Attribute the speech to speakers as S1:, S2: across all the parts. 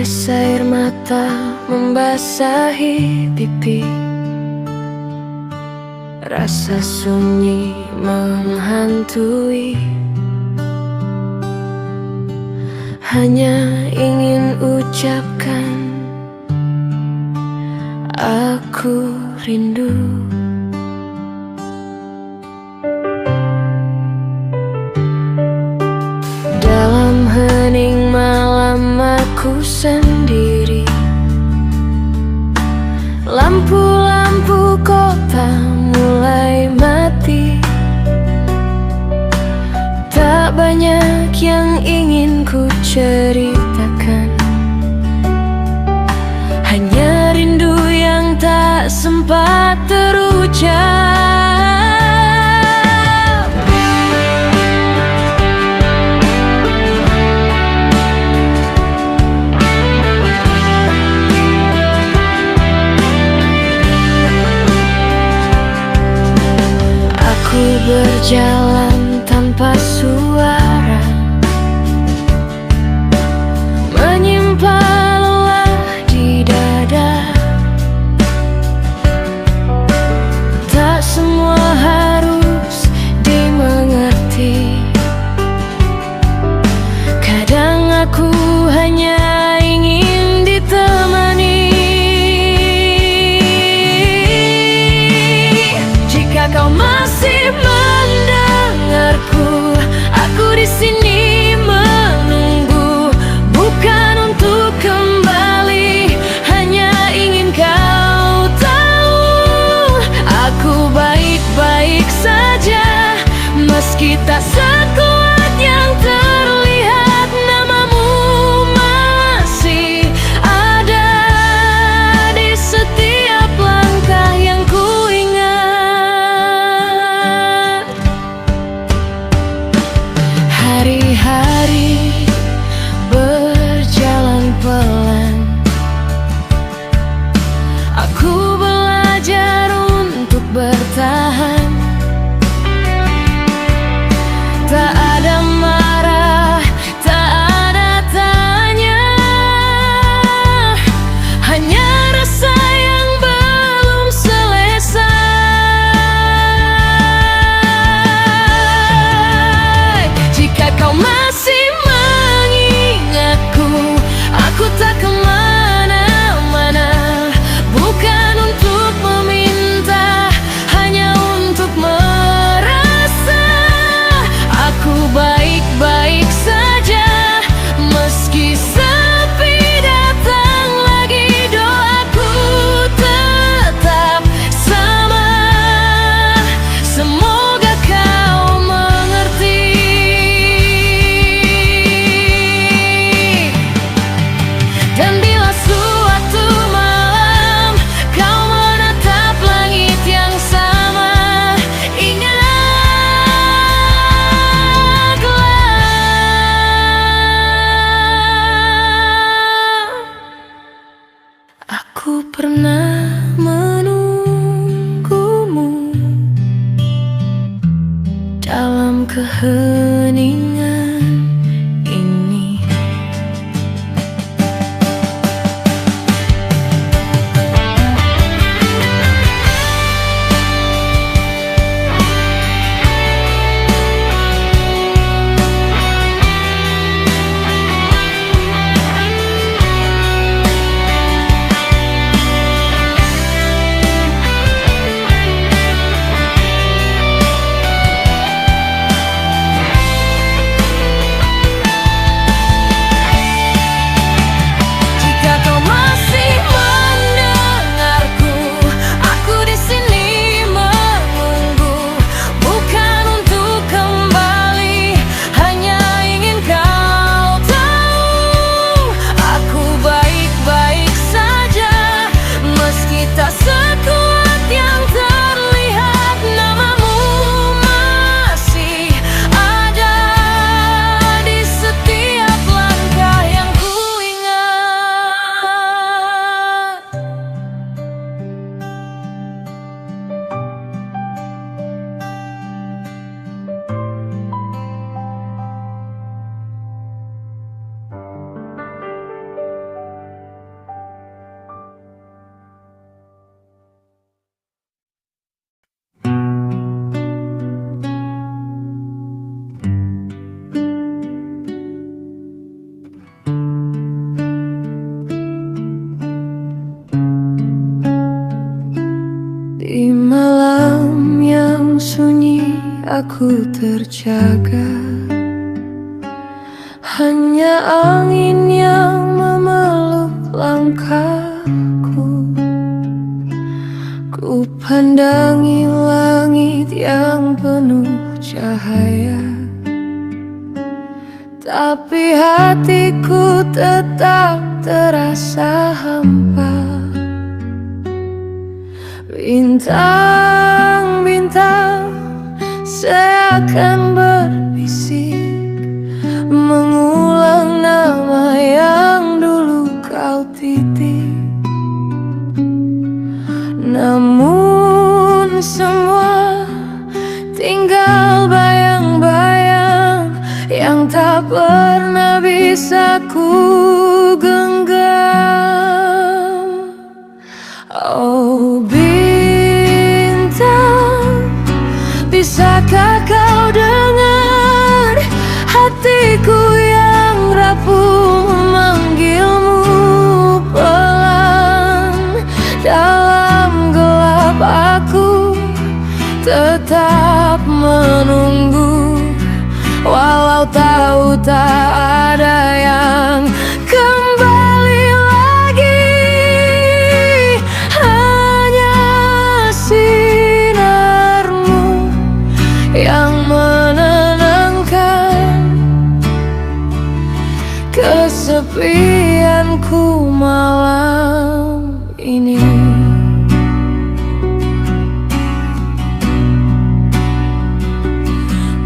S1: Tetes air mata membasahi pipi, rasa sunyi menghantui. Hanya ingin ucapkan aku rindu. Dalam hening malam aku sendiri, lampu-lampu kota mulai mati. Tak banyak yang ingin ku ceritakan, hanya rindu yang tak sempat terucap. Aku berjalan tanpa suara, menyimpan lelah di dada. Tak semua harus dimengerti, kadang aku hanya ingin ditemani. Jika kau masih mendengarku, aku di sini menunggu, bukan untuk kembali, hanya ingin kau tahu aku baik-baik saja. Meski tak sekuat yang terlihat, namamu masih ada di setiap langkah yang ku ingat. Hari-hari berjalan pelan, aku belajar untuk bertahan. Tak ada marah, tak ada tanya, hanya rasa yang belum selesai. Jika kau masih mengingatku, aku tak kemana-mana, bukan untuk meminta, hanya untuk merasa aku baik-baik saja. Meski sepi datang lagi, doaku tetap sama. Semoga kau mengerti. Dan bila suatu malam kau menatap langit yang sama, aku pernah menunggumu dalam keheningan ini. aku terjaga. Hanya angin yang memeluk langkahku. Ku pandangi langit yang penuh cahaya, tapi hatiku tetap terasa hampa. Bintang-bintang seakan berbisik, mengulang nama yang dulu kau titip. Namun semua tinggal bayang-bayang yang tak pernah bisa ku genggam. Oh bintang, bisakah kau dengar hatiku yang rapuh memanggilmu pelan? Dalam gelap aku tetap menunggu, walau tahu tak ada yang kembali lagi. Hanya sinarmu yang menenangkan kesepianku malam ini.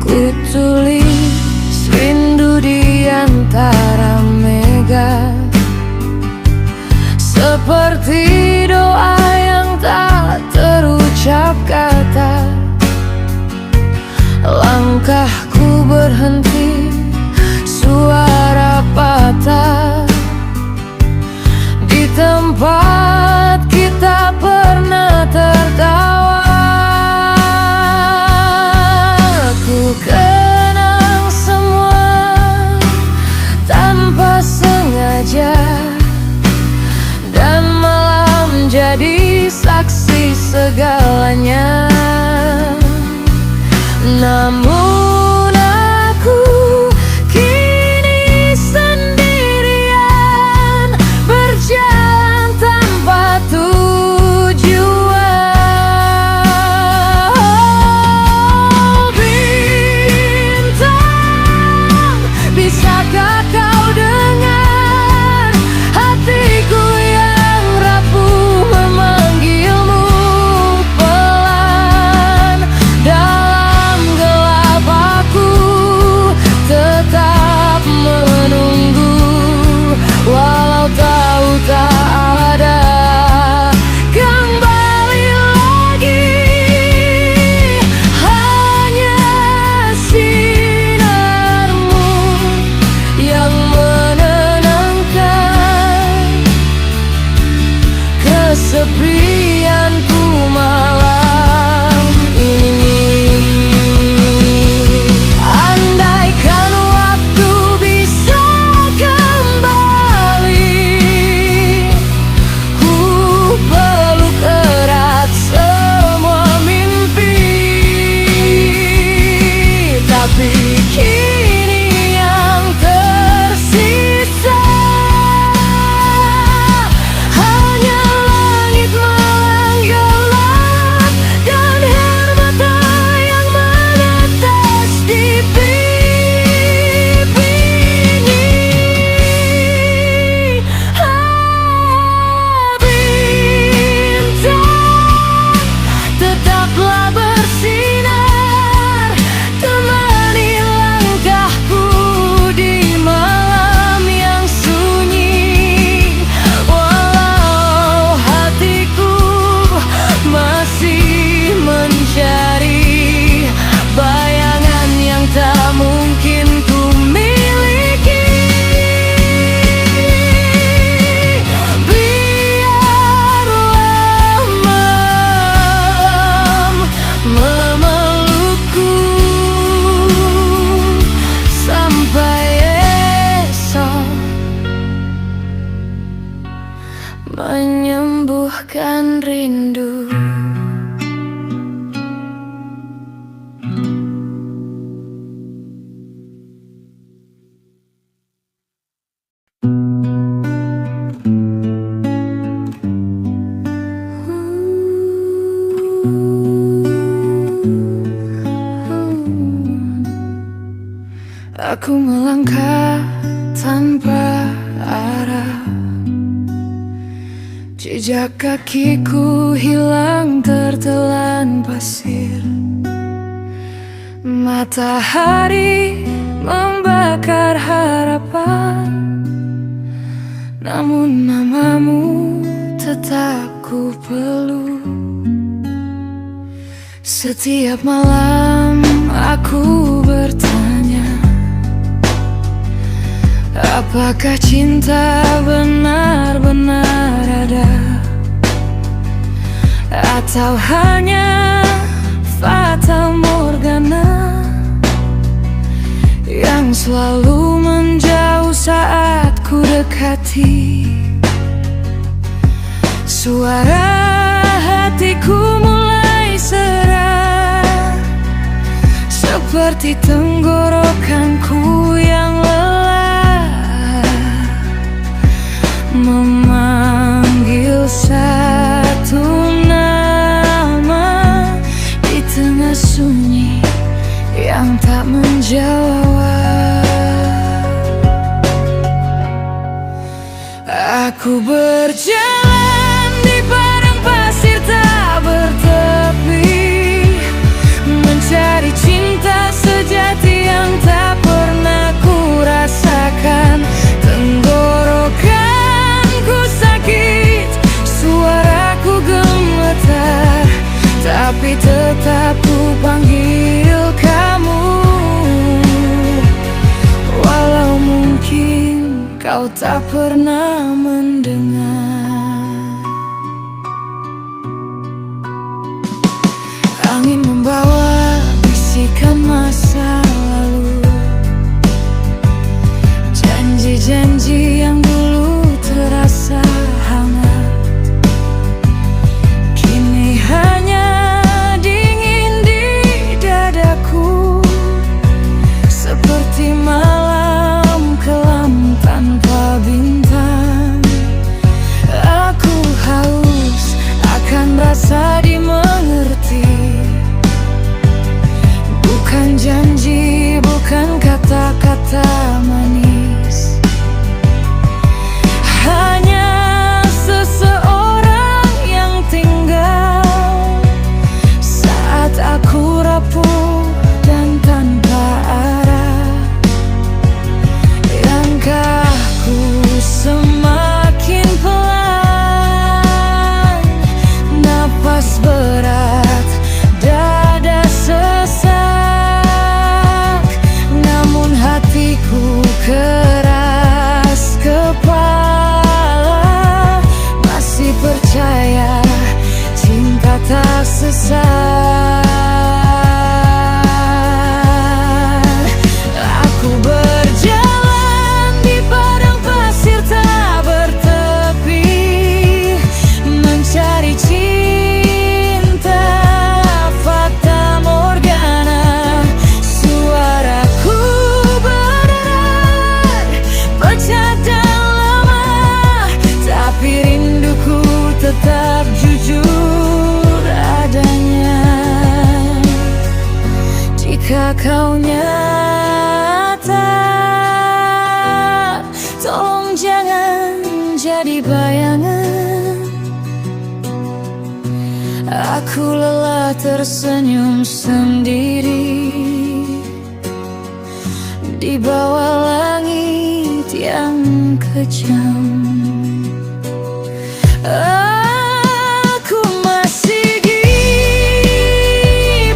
S1: Ku tulis rindu di antara mega, seperti doa yang tak terucap kata. Langkahku berhenti, suara patah di tempat kita pernah tertawa. Ku kenang semua tanpa sengaja, dan malam jadi saksi segalanya. Namun aku kini sendirian, berjalan tanpa tujuan. Bintang, bisakah kau dengar hatiku yang rapuh memanggilmu pelan? Dalam gelap aku tetap menunggu, walau tahu tak ada kembali lagi. Hanya sinarmu yang menenangkan kesepianku malam ini. Andaikan waktu bisa kembali, ku peluk erat semua mimpi. Tapi kini yang tersisa hanya langit malam gelap dan air mata yang menetes di pipi ini. Bintang, tetaplah bersinar, temani langkahku di malam yang sunyi. Walau hatiku masih mencari bayangan yang tak mungkin ku miliki. Biarlah malam memelukku sampai esok, menyembuhkan rindu. Aku melangkah tanpa arah, jejak kakiku hilang tertelan pasir. Matahari membakar harapan, namun namamu tetap ku peluk. Setiap malam aku bertanya, apakah cinta benar-benar ada, atau hanya fata morgana yang selalu menjauh saat ku dekati. Suara hatiku mulai serak, seperti tenggorokanku yang lelah, memanggil satu nama di tengah sunyi yang tak menjawab. Aku berjalan di padang pasir tak bertepi, mencari cinta sejati yang tak pernah ku rasakan. Tenggorokanku sakit, suaraku gemetar, tapi tetap ku panggil kamu. Walau mungkin kau tak pernah mendengar. Angin membawa bisikan masa lalu, janji-janji yang dulu terasa hangat, kini hanya dingin di dadaku, seperti malam kelam tanpa bintang. Aku haus akan rasa dimengerti, bukan janji, bukan kata-kata manis, hanya seseorang yang tinggal saat aku rapuh dan tanpa arah. Langkahku semakin pelan, napas berat, dada sesak, namun hatiku keras kepala, masih percaya cinta tak sesat. Aku berjalan di padang pasir tak bertepi, mencari cinta fata morgana. Suaraku berderar, pecah dan lemah, tapi rinduku tetap jujur adanya. Jika kau nyata, tolong jangan jadi bayangan. Aku lelah tersenyum sendiri di bawah langit yang kejam. Aku masih di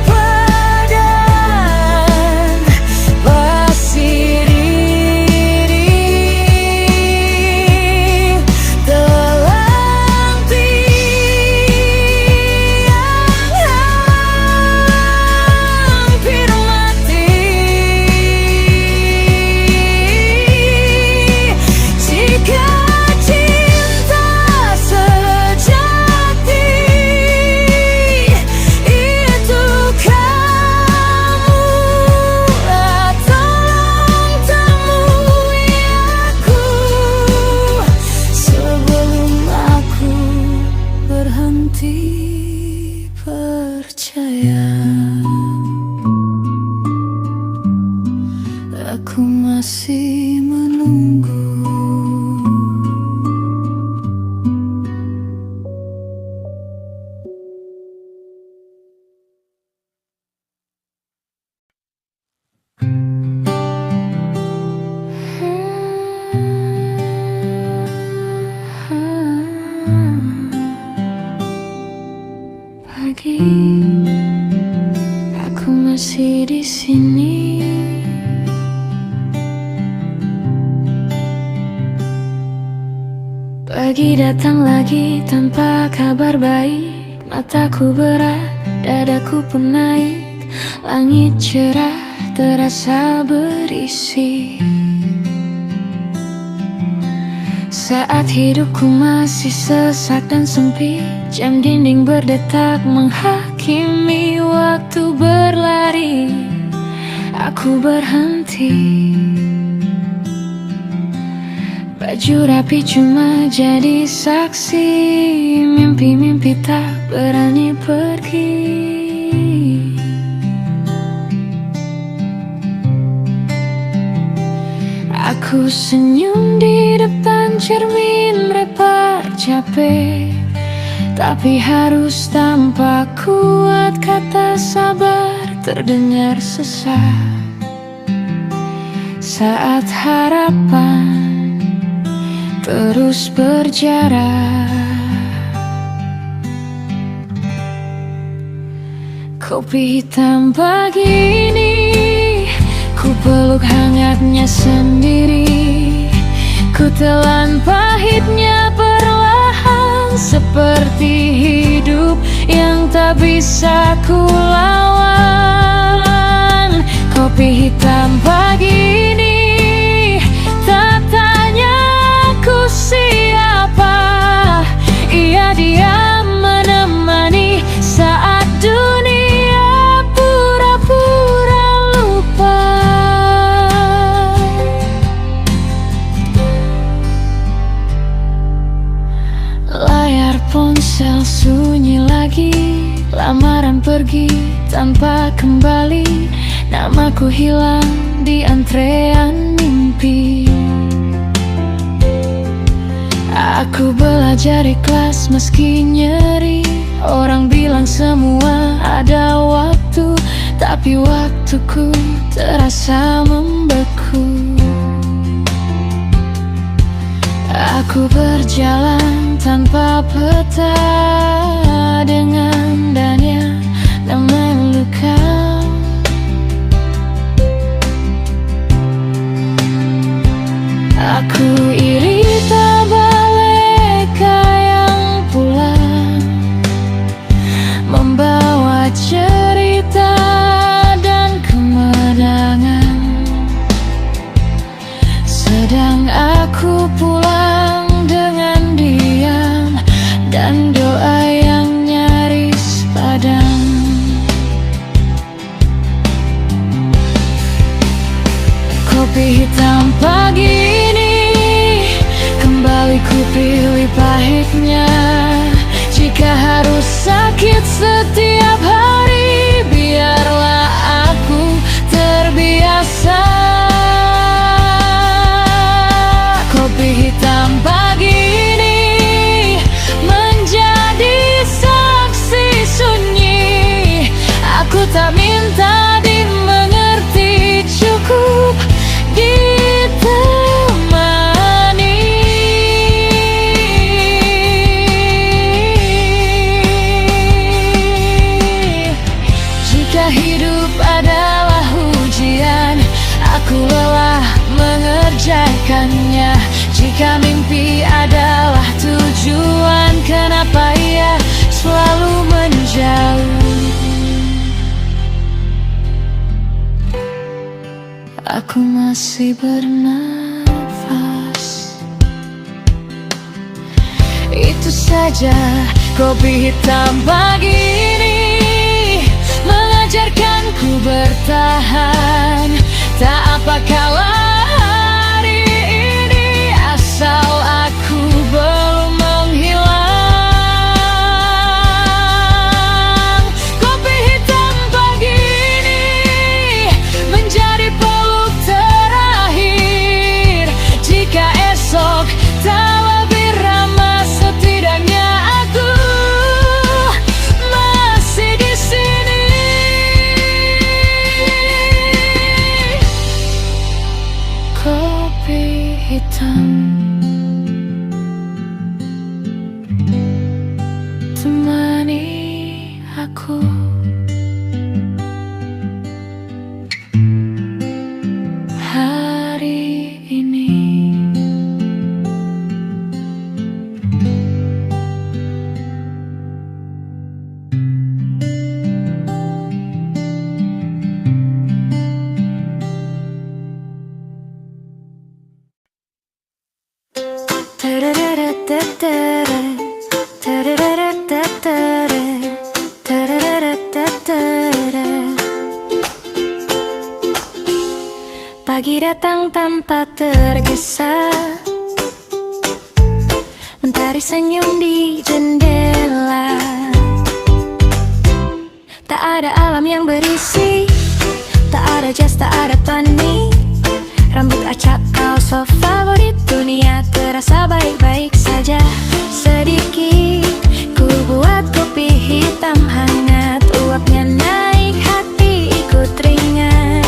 S1: padang pasir ini, telan tiang hampir mati. Jika aku masih di sini. Pagi datang lagi tanpa kabar baik, mataku berat, dadaku pun naik. Langit cerah terasa berisi. Saat hidupku masih sesak dan sempit, jam dinding berdetak menghakimi. Waktu berlari, aku berhenti. Baju rapi cuma jadi saksi, mimpi-mimpi tak berani pergi. Aku senyum di depan cermin, repot capek, tapi harus tampak kuat. Kata sabar terdengar sesak saat harapan terus berjarak. Kopi hitam pagi ini, ku peluk hangatnya sendiri. Ku telan pahitnya perlahan, seperti hidup yang tak bisa ku lawan. Kopi hitam pagi ini, tak tanya aku siapa. Ia diam menemani saat dunia pura-pura lupa. Layar ponsel sunyi lagi, lamaran pergi tanpa kembali. Namaku hilang di antrean mimpi. Aku belajar ikhlas meski nyeri. Orang bilang semua ada waktu, tapi waktuku terasa membeku. Aku berjalan tanpa peta, dengan danya dan luka. Aku iri tak baleka yang pulang, membawa cerita dan kemenangan. Sedang aku pulang dengan diam dan doa yang nyaris padam. Kopi hitam pagi ini, kembali ku pilih pahitnya. Jika harus sakit setiap hari, biarlah aku terbiasa. Kopi hitam pagi ini menjadi saksi sunyi. Aku tak minta dimengerti, cukup ditemani. Jika hidup adalah ujian, aku lelah mengerjakannya. Jika mimpi adalah tujuan, kenapa ia selalu menjauh? Aku masih bernafas, itu saja. Kopi hitam pagi ini mengajarkanku bertahan. Tak apa kalah hari ini, asal aku belum menghilang. Kopi hitam pagi ini menjadi peluk terakhir. Jika esok tak lebih ramah, setidaknya aku masih di sini. Pagi datang tanpa tergesa, mentari senyum di jendela. Tak ada alam yang berisi, tak ada jas, tak ada tani. Rambut acak, kaos favorit dunia terasa baik-baik saja. Sedikit ku buat kopi hitam hangat, uapnya naik, hati ikut ringan.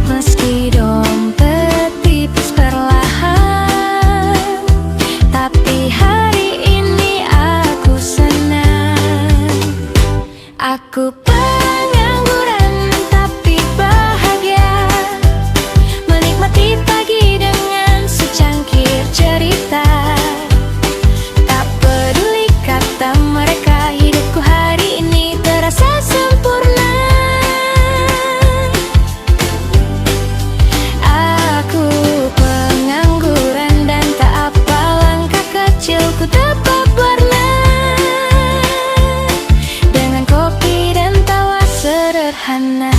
S1: Meski dompet tipis perlahan, tapi hari ini aku senang. Aku pengangguran tapi bahagia, menikmati pagi dengan secangkir cerita. Tak peduli kata mereka, hidupku hari ini terasa sempurna. Aku pengangguran dan tak apa, langkah kecilku dapat warna. Dengan kopi dan tawa sederhana.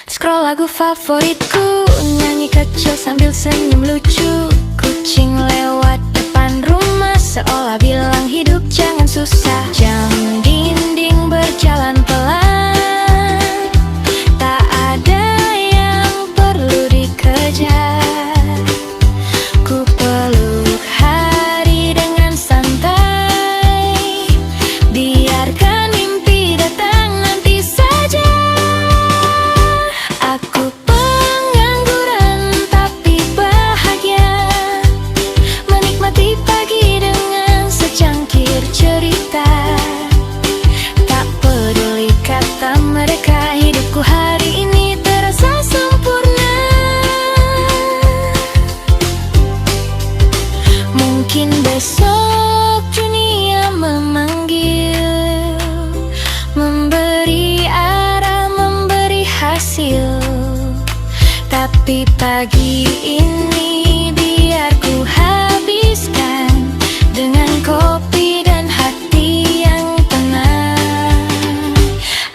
S1: Scroll lagu favoritku, nyanyi kecil sambil senyum lucu. Kucing lewat depan rumah seolah bilang hidup jangan susah. Jam dinding berjalan pelan, tak ada yang perlu dikejar. Ku peluk hari dengan santai, biarkan mimpi datang nanti saja. Aku pengangguran tapi bahagia, menikmati pagi dengan secangkir cerita. Tak peduli kata mereka, hidupku hari ini terasa sempurna. Mungkin besok dunia memanggil, memberi arah, memberi hasil. Tapi pagi ini biar ku habiskan dengan kopi dan hati yang tenang.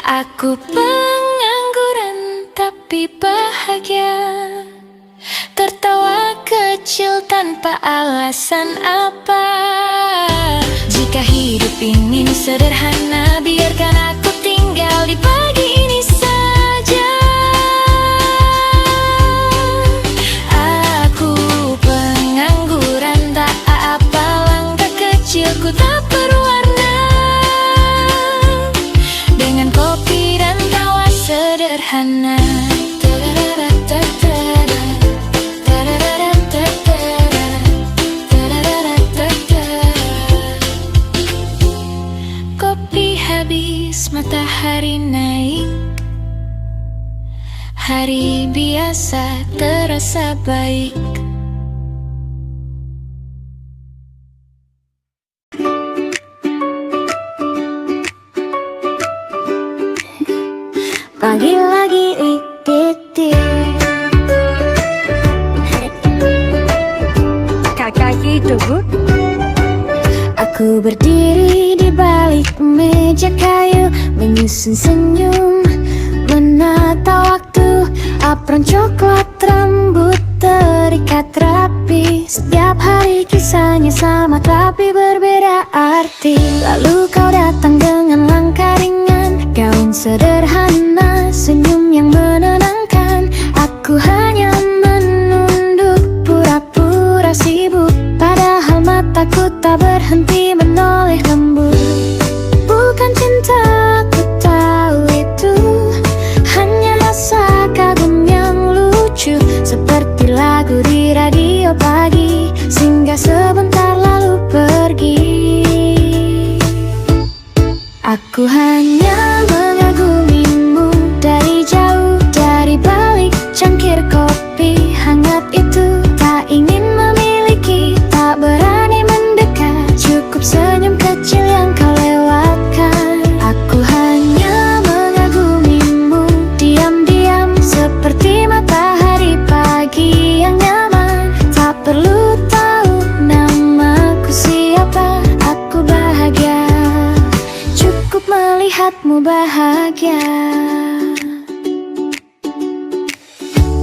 S1: Aku pengangguran tapi bahagia, tertawa kecil tanpa alasan apa. Jika hidup ini sederhana, biarkan aku tinggal di pagi ini saja. Aku pengangguran tak apa, langkah kecilku tak berwarna. Dengan kopi dan tawa sederhana. Kopi habis, matahari naik, hari biasa terasa baik. Pagi lagi titik, kakak hidup. Aku berdiri di balik meja kayu, menyusun senyum, menata waktu. Apron coklat, rambut terikat rapi. Setiap hari kisahnya sama tapi berbeda arti. Lalu kau datang dengan langkah ringan, gaun sederhana, senyum yang menenangkan. Aku hanya menunduk, pura-pura sibuk, padahal mataku tak berhenti menoleh lembut. Bukan cinta, aku tahu itu, hanya rasa kagum yang lucu. Seperti lagu di radio pagi, singgah sebentar lalu pergi. Aku hanya mengagumimu dari jauh, dari balik cangkir kopi hangat itu. Tak ingin memiliki, tak berani mendekat, cukup senyum kecil yang kau lewatkan. Aku hanya mengagumimu melihatmu bahagia.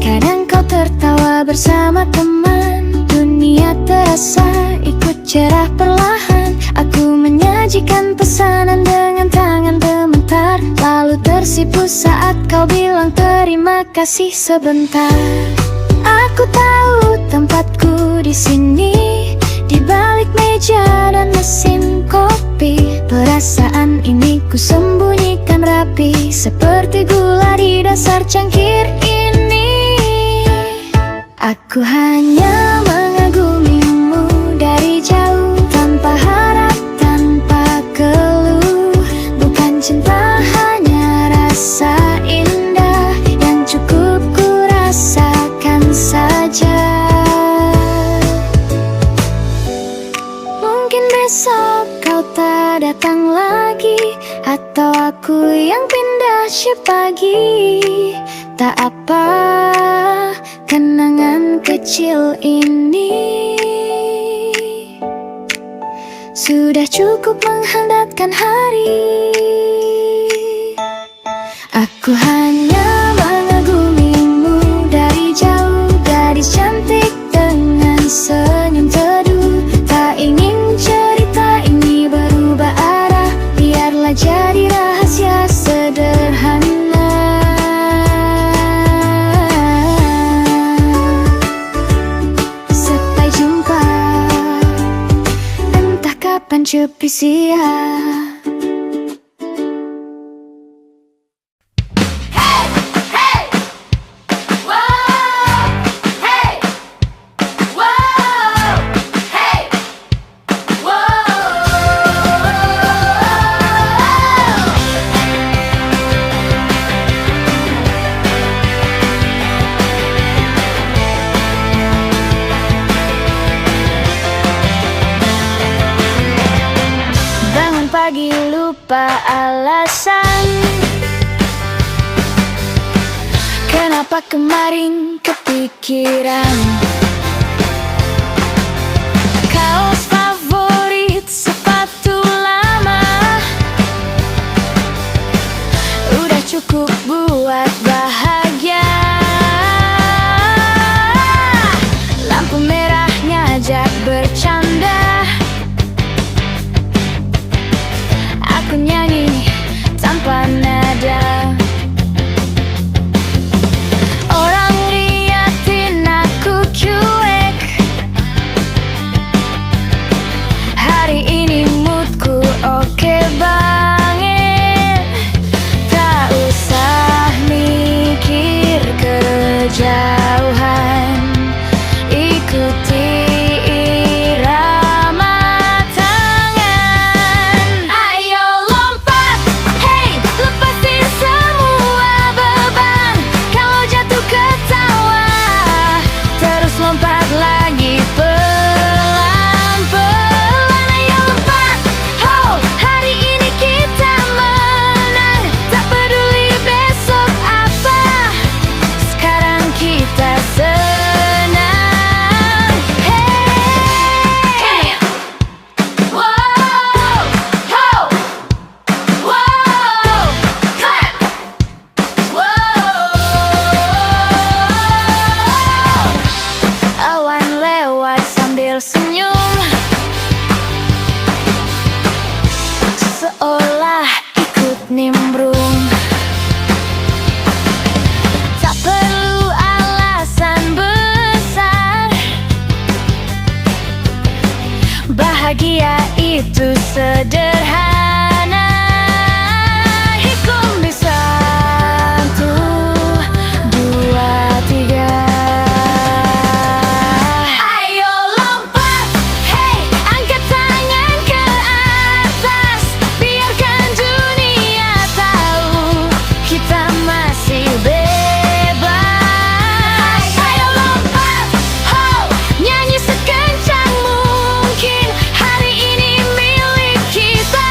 S1: Kadang kau tertawa bersama teman, dunia terasa ikut cerah perlahan. Aku menyajikan pesanan dengan tangan gemetar, lalu tersipu saat kau bilang terima kasih sebentar. Aku tahu tempatku di sini, di balik meja dan mesin kopi. Perasaan ini ku sembunyikan rapi, seperti gula di dasar cangkir ini. Aku hanya mengagumimu dari jauh, tanpa harap, tanpa keluh. Bukan cinta, hanya rasa indah yang cukup ku rasakan saja. Mungkin besok kau tak datang lagi, atau aku yang pindah shift pagi. Tak apa, kenangan kecil ini sudah cukup menghangatkan hari. Aku hanya mengagumimu dari jauh, gadis cantik dengan senyum teduh. Tak ingin cerita ini berubah arah, biarlah jadi rahasia sederhana. Sampai jumpa, entah kapan cepi sia. Pagi lupa alasan, kenapa kemarin kepikiran. Kaos favorit, sepatu lama, udah cukup buat bahagia. Lampu merah ngajak bercanda, aku nyanyi tanpa nada. Orang liatin aku cuek, hari ini moodku oke banget. Tak usah mikir kejauhan, ikuti senyum, seolah ikut nimbrung. Tak perlu alasan besar, bahagia itu sederhana. Hitung di 1, 2, 3. Nyanyi sekencang mungkin, hari ini milik kita.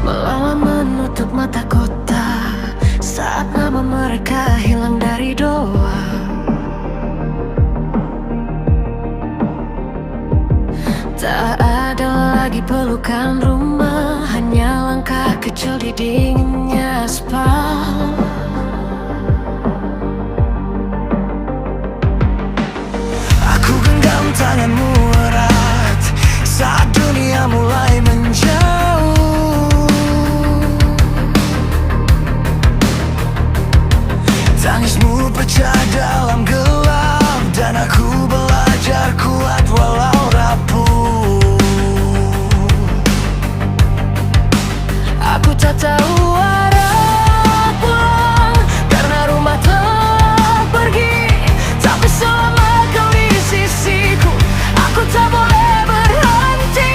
S1: melawan menutup mata kota saat nama mereka hilang dari doa. Tak ada lagi pelukan rumah, hanya langkah kecil di dinginnya aspal. Aku genggam tanganmu erat saat dunia mulai menjauh. Tangismu pecah dalam gelap, dan aku belajar kuat walau rapuh. Aku tak tahu arah pulang, karena rumah telah pergi. Tapi selama kau di sisiku, aku tak boleh berhenti.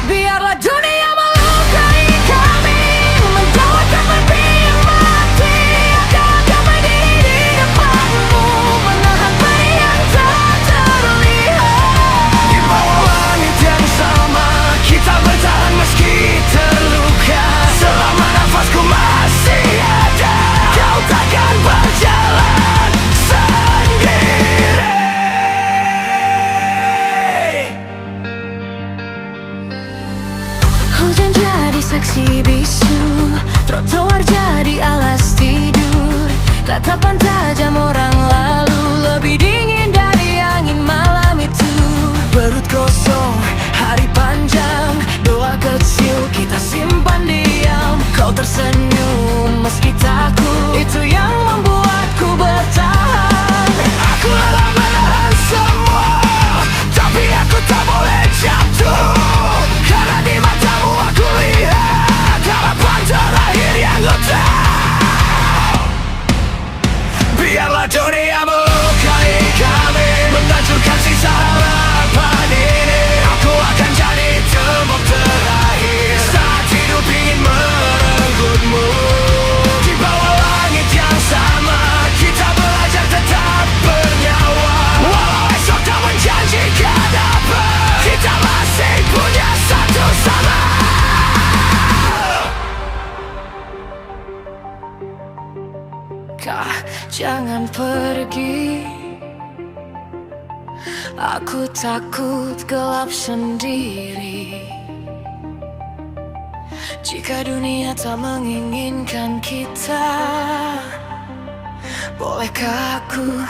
S1: Biarlah dunia melukai kami, menjauhkan mimpi yang mati. Akan damai diri di depanmu, menahan pedih yang tak terlihat. Di bawah langit yang sama, kita bertahan meski terluka. Selama nafasku masih ada, kau takkan berjalan sendiri. Hujan jadi saksi bisu, trotoar jadi alas tidur. Tatapan tajam orang lalu lebih dingin dari angin malam itu. Perut kosong, hari panjang, doa kecil kita simpan diam. Kau tersenyum meski takut, itu yang membuatku bertahan. Aku lelah menahan semua, tapi aku tak boleh jatuh. Karena di matamu aku lihat harapan terakhir yang utuh. Biarlah dunia melukai kami, menghancurkan sisa harapan ini. Aku akan jadi tembok terakhir saat hidup ingin merenggutmu. Di bawah langit yang sama, kita belajar tetap bernyawa. Walau esok tak menjanjikan apa, kita masih punya satu sama. Kak, jangan pergi. Aku takut gelap sendiri. Jika dunia tak menginginkan kita, bolehkah aku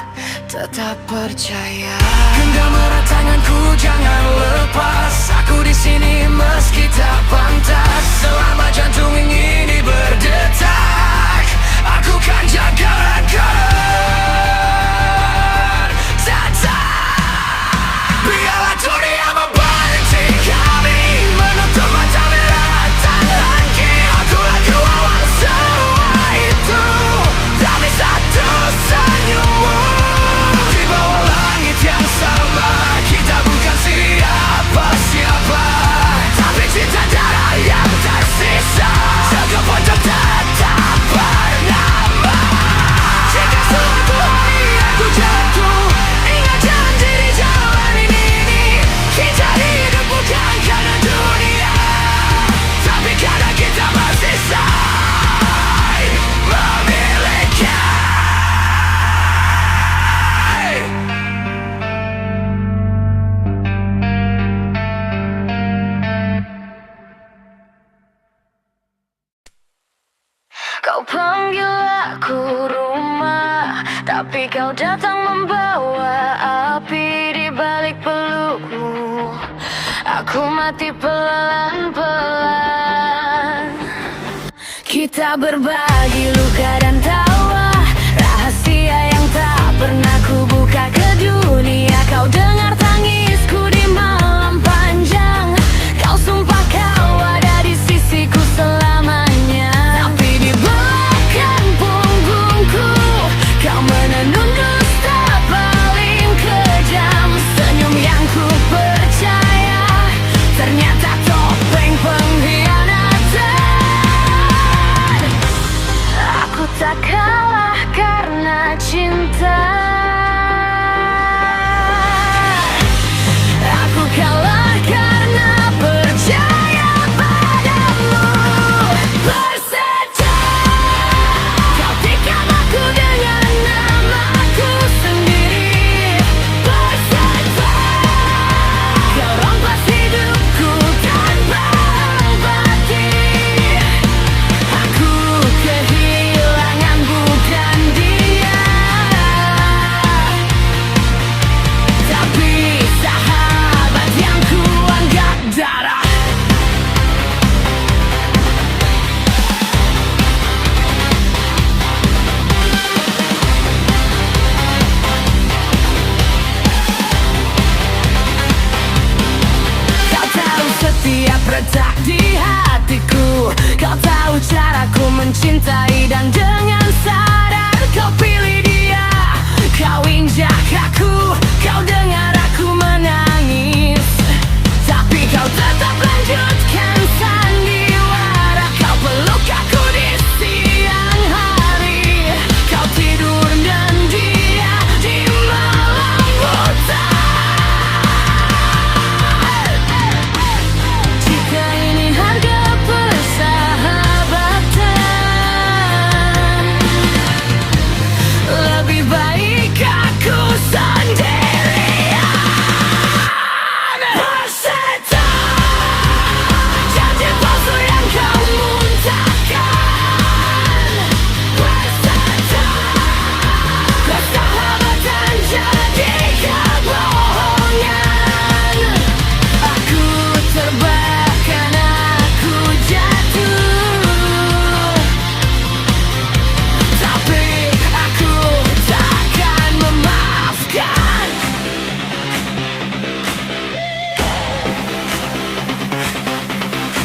S1: tetap percaya? Genggam erat tanganku, jangan lepas. Aku di sini meski tak pantas. Selama jantung ini berdetak, aku kan jaga agar tetap. Biarlah dunia membanting kami, menutup mata merah tangan kiri. Aku awal semua itu, tapi satu senyummu. Di bawah langit yang sama, kita bukan siapa-siapa, tapi cinta darah yang tersisa. Jaga pojok tetap bernama. Jika suatu hari aku jatuh, ingat janji di jalan ini. Kita hidup bukan karena dunia, tapi karena kita masih say memiliki. Kau panggil aku rumah, tapi kau datang membawa api di balik pelukmu. Aku mati pelan-pelan. Kita berbagi luka dan tawa, rahasia yang tak pernah ku buka ke dunia. Kau dengar tangisku di malam panjang. Kau sumpah kau ada di sisiku selamanya. Tapi di belakang punggungku, kau menenun dusta paling kejam. Senyum yang ku percaya, ternyata topeng pengkhianatan. Aku tak kalah karena cinta. tiap retak di hatiku. Kau tahu caraku mencintai, dan dengan sadar kau pilih dia. Kau injak aku, kau dengar aku menangis, tapi kau tetap lanjutkan sandiwara. Kau peluk aku di siang hari, kau tidur dan dia di malam buta. Jika ini harga persahabatan, lebih baik aku sendirian. Bersetan janji palsu yang kau muntahkan. Bersetan persahabatan jadi kebohongan. Aku terbakar, aku jatuh, tapi aku takkan memaafkan.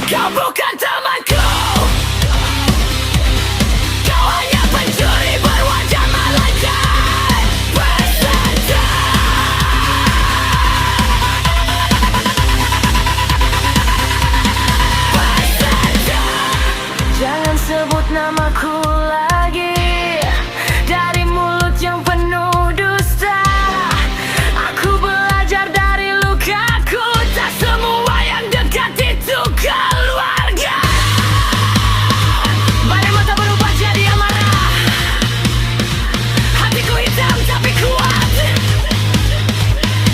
S1: Kau bukan temanku, kau hanya pencuri berwajah malaikat. Jangan sebut namaku lagi dari mulut yang penuh dusta. Aku belajar dari lukaku, tak semua yang dekat itu keluarga. Badai mata berubah jadi amarah, hatiku hitam tapi kuat.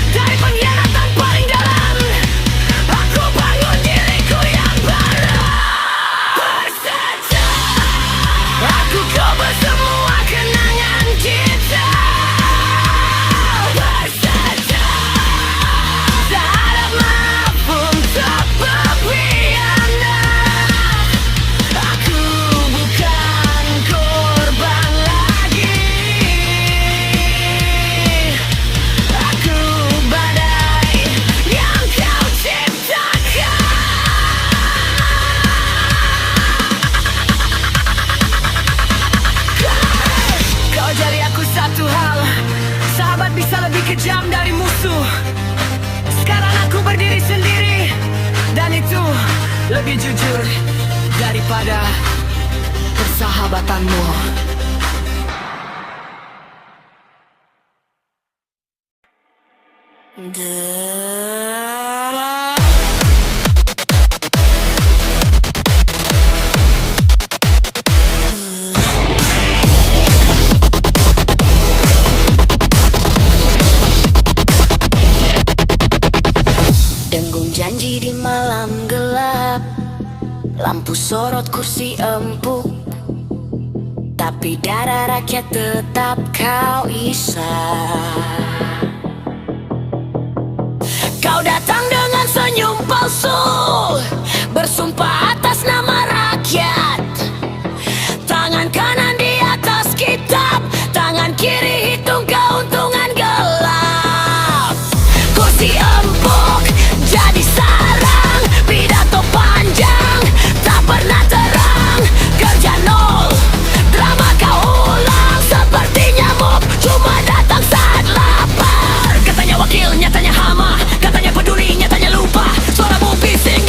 S1: Dari pengkhianatan paling dalam, aku bangun diriku yang baru. Bersetan, aku coba semua kenangan kita. Bersetan, tak ada maaf untuk pengkhianat. Aku bukan korban lagi, aku badai yang kau ciptakan. Kau jadi aku satu hal, sahabat bisa lebih kejam dari musuh. Sekarang aku berdiri sendiri, dan itu lebih jujur daripada persahabatanmu. Dengung janji di malam gelap, lampu sorot kursi empuk, tapi darah rakyat tetap kau isap. Kau datang dengan senyum palsu, bersumpah atas nama rakyat. Tangan kanan di atas kitab, tangan kiri hitung keuntungan gelap. Kursi empuk jadi sarang, pidato panjang tak pernah terang. Kerja nol, drama kau ulang seperti nyamuk, cuma datang saat lapar. Katanya wakil, nyatanya hama, katanya peduli, nyatanya lupa. Suaramu bising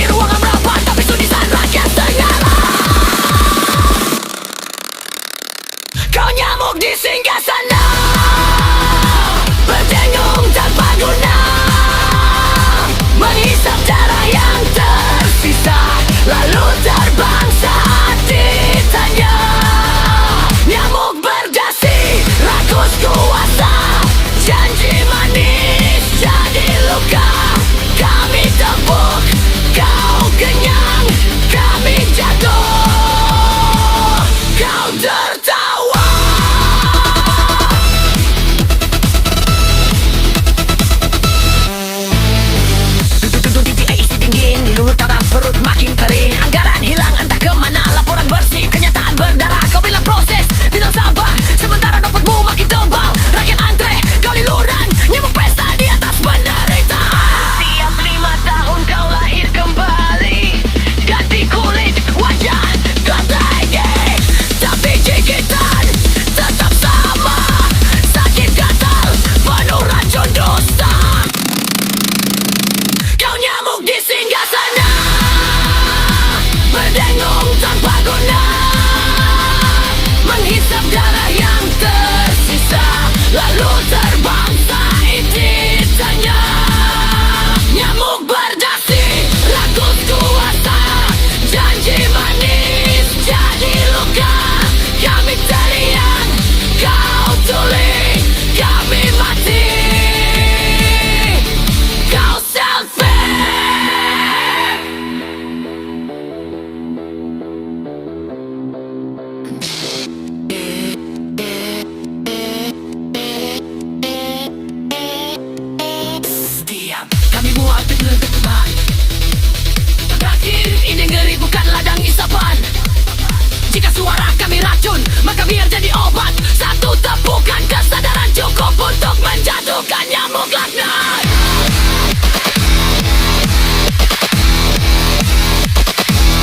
S2: suara kami racun, maka biar jadi obat. Satu tepukan kesadaran cukup untuk menjatuhkan nyamuk laknat.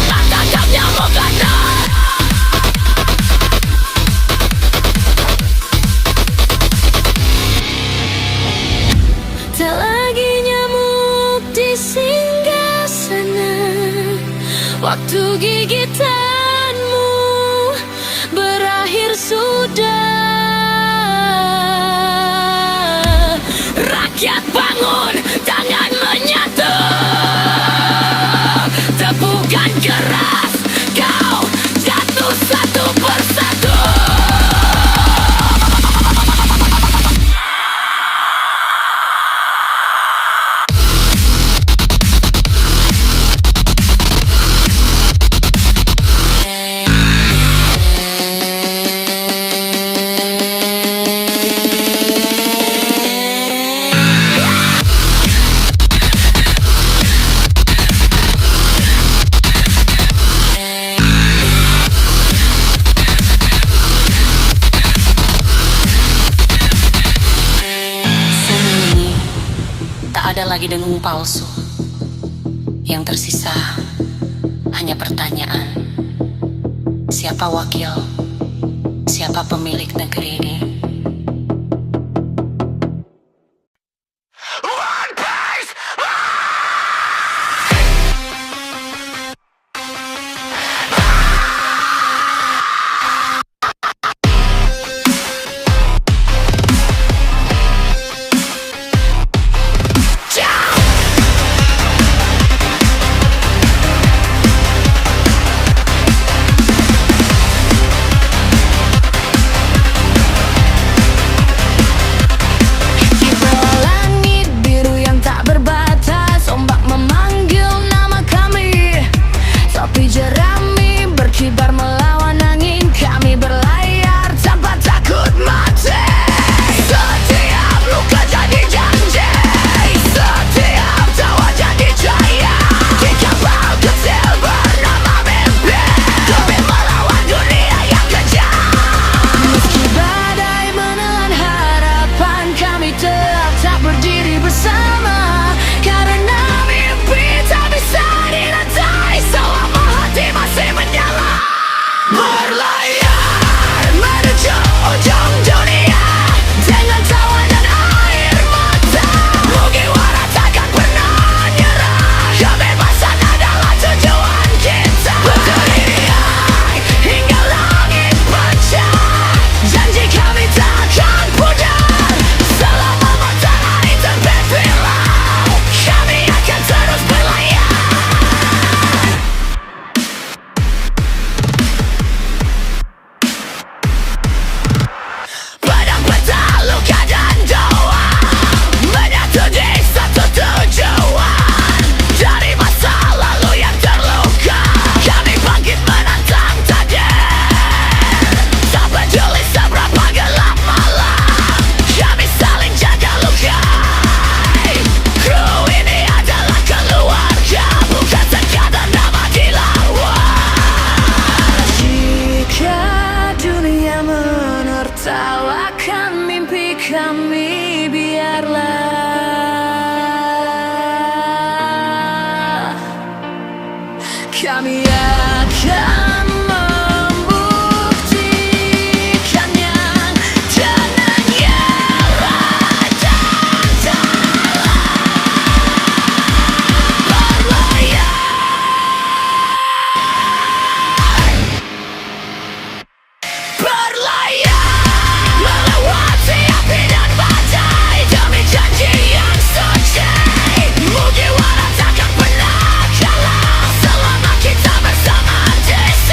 S2: Tangkap nyamuk laknat.
S1: Tak lagi nyamuk di singgasana. Waktu gigitanmu berakhir sudah.
S2: Rakyat bangun, tangan menyatu. Tepukan keras, kau jatuh satu persatu.
S3: Ada lagi dengung palsu. Yang tersisa hanya pertanyaan. Siapa wakil? Siapa pemilik negeri ini?
S1: Tawakan mimpi kami, biarlah kami akan membuktikannya dengan nyala dan berlayar melewati api dan badai demi janji yang suci. Mugiwara takkan pernah kalah selama kita bersama di sini.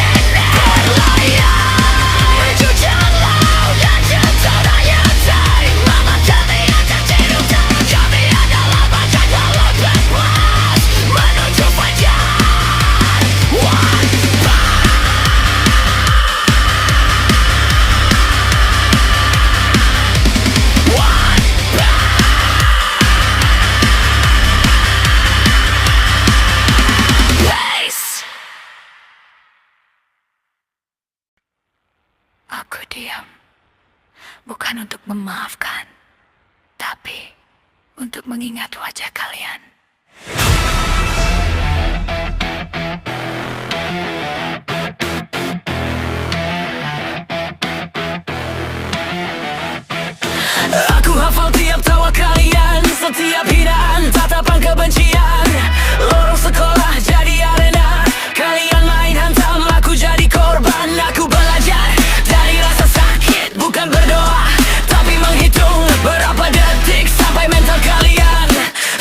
S1: diam. Bukan untuk memaafkan, tapi untuk mengingat wajah kalian.
S2: Aku hafal tiap tawa kalian, setiap hinaan, tatapan kebencian. Lorong sekolah jadi arena, kalian main hantam, aku jadi korban. Aku belajar dari rasa sakit, bukan berdoa, tapi menghitung berapa detik sampai mental kalian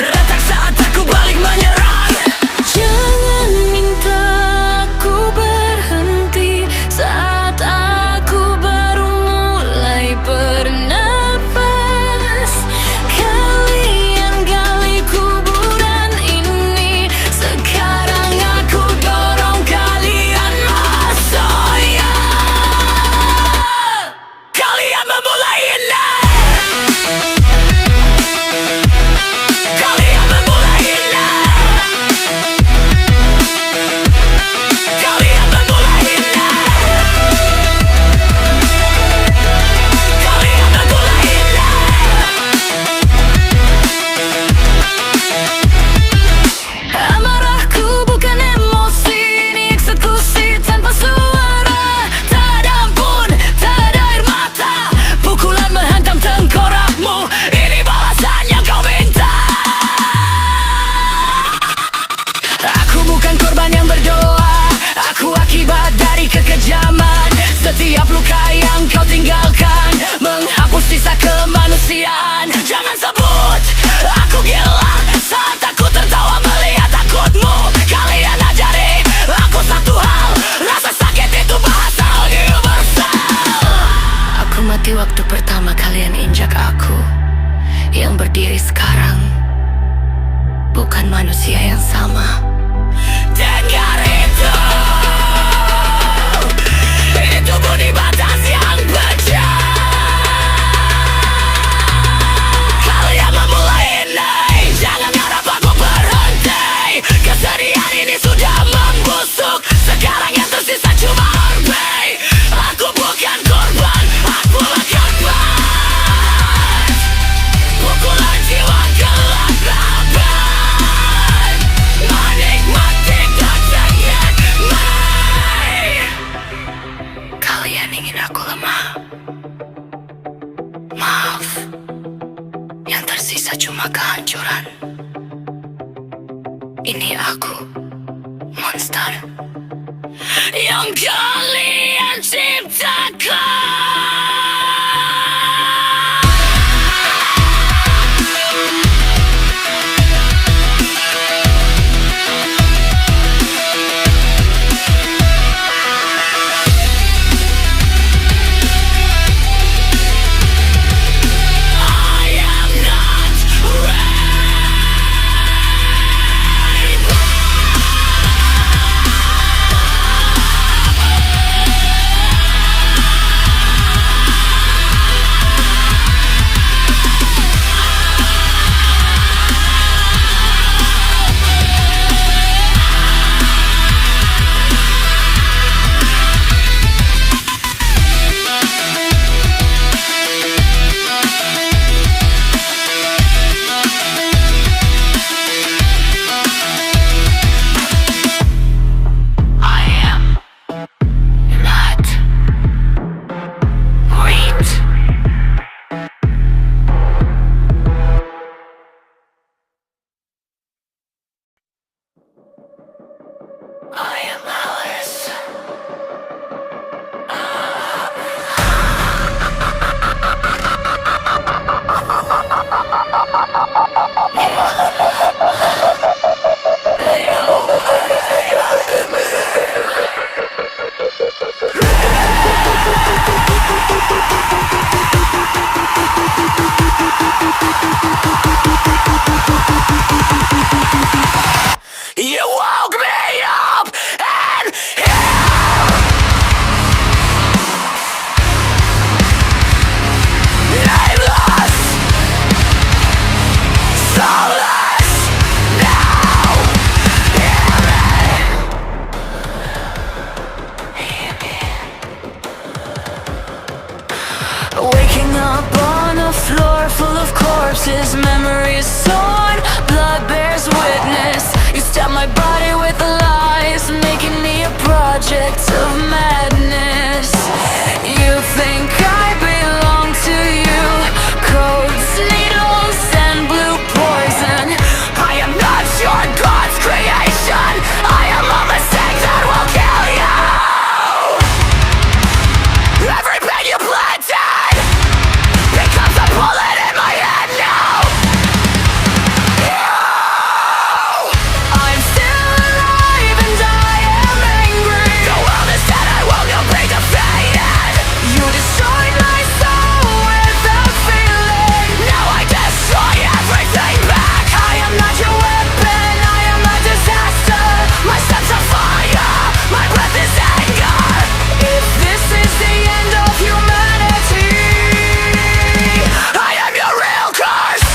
S2: retak saat aku balik menyerang.
S1: Jangan minta aku berhenti saat aku baru mulai bernafas. Kalian gali kuburan ini, sekarang aku dorong kalian masuknya.
S2: Kalian memulai ini, kalian memulai ini, kalian memulai ini, kalian memulai ini.
S1: Amarahku bukan emosi, ini eksekusi tanpa suara.
S2: Tak ada ampun, tak ada air mata, pukulan menghantam tengkorakmu, ini balasan yang kau minta. Aku bukan korban yang berdoa, aku akibat dari kekejaman. Setiap luka yang kau tinggalkan menghapus sisa kemanusiaan. Jangan sebut aku gila saat aku tertawa melihat takutmu. Kalian ajari aku satu hal, rasa sakit itu bahasa universal.
S3: Aku mati waktu pertama kalian injak aku. Yang berdiri sekarang bukan manusia yang sama.
S2: Dengar itu bunyi batas yang pecah. Kalian memulai ini, jangan harap aku berhenti. Kesedihan ini sudah membusuk, sekarang yang tersisa cuma harmony. Aku bukan korban, aku korban. Pukulan jiwa kelaparan, menikmati kesenangan.
S3: Kalian ingin aku lemah. Maaf, yang tersisa cuma kehancuran. Ini aku, monster.
S2: Yang kalian ciptakan. I am not Salah full of corpses, memories torn, blood bears witness. You stab my body with lies, making me a project of madness. You think I belong to you, codes, needles, and blue poison. I am not your God's creation, I am a mistake that will kill you. Every pain you planted becomes a bullet in my head now. I'm still alive and I am angry. The world is dead, I will not be defeated. You destroyed my soul without feeling. Now I destroy everything back. I am not your weapon, I am a disaster. My steps are fire, my breath is anger. If this is the end of humanity, I am your real curse.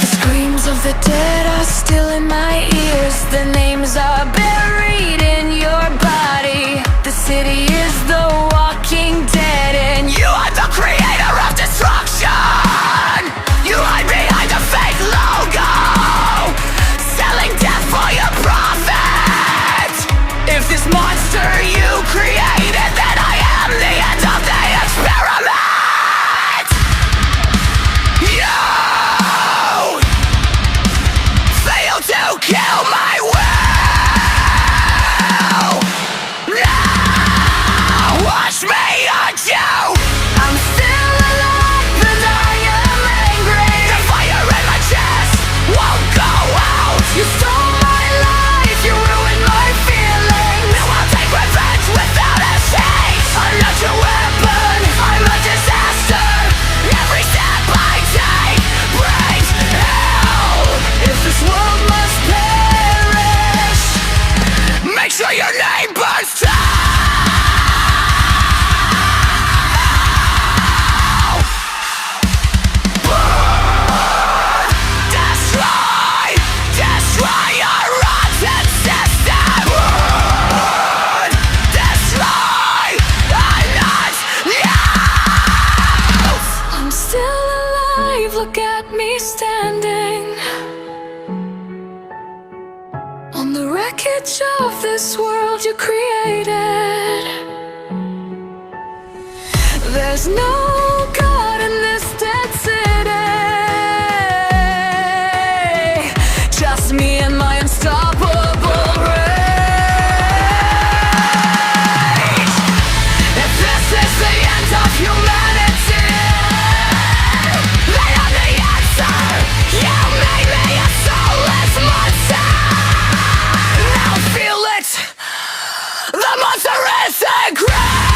S2: The screams of the dead are still in my ears. Their names are buried in your body. The city is the walking dead, and you are the creator of destruction. You hide behind a fake logo, selling death for your profit. If this monster you created, then I am the end of the experiment. You failed to kill my will. Now watch me undo. I'm still alive and I am angry. The fire in my chest won't go out. You stole my life, you ruined my feelings. Now I'll take revenge without a shame. I'm not your weapon, I'm a disaster. Every step I take brings hell. If this world must perish, make sure your name burns down. Burn, destroy, destroy your rotten system. Burn, destroy, I'm not you. I'm still alive, look at me standing on the wreckage of this world you created. There's no God in this dead city, just me and my unstoppable rage. If this is the end of humanity, then I'm the answer. You made me a soulless monster. Now feel it, the monster is a grave.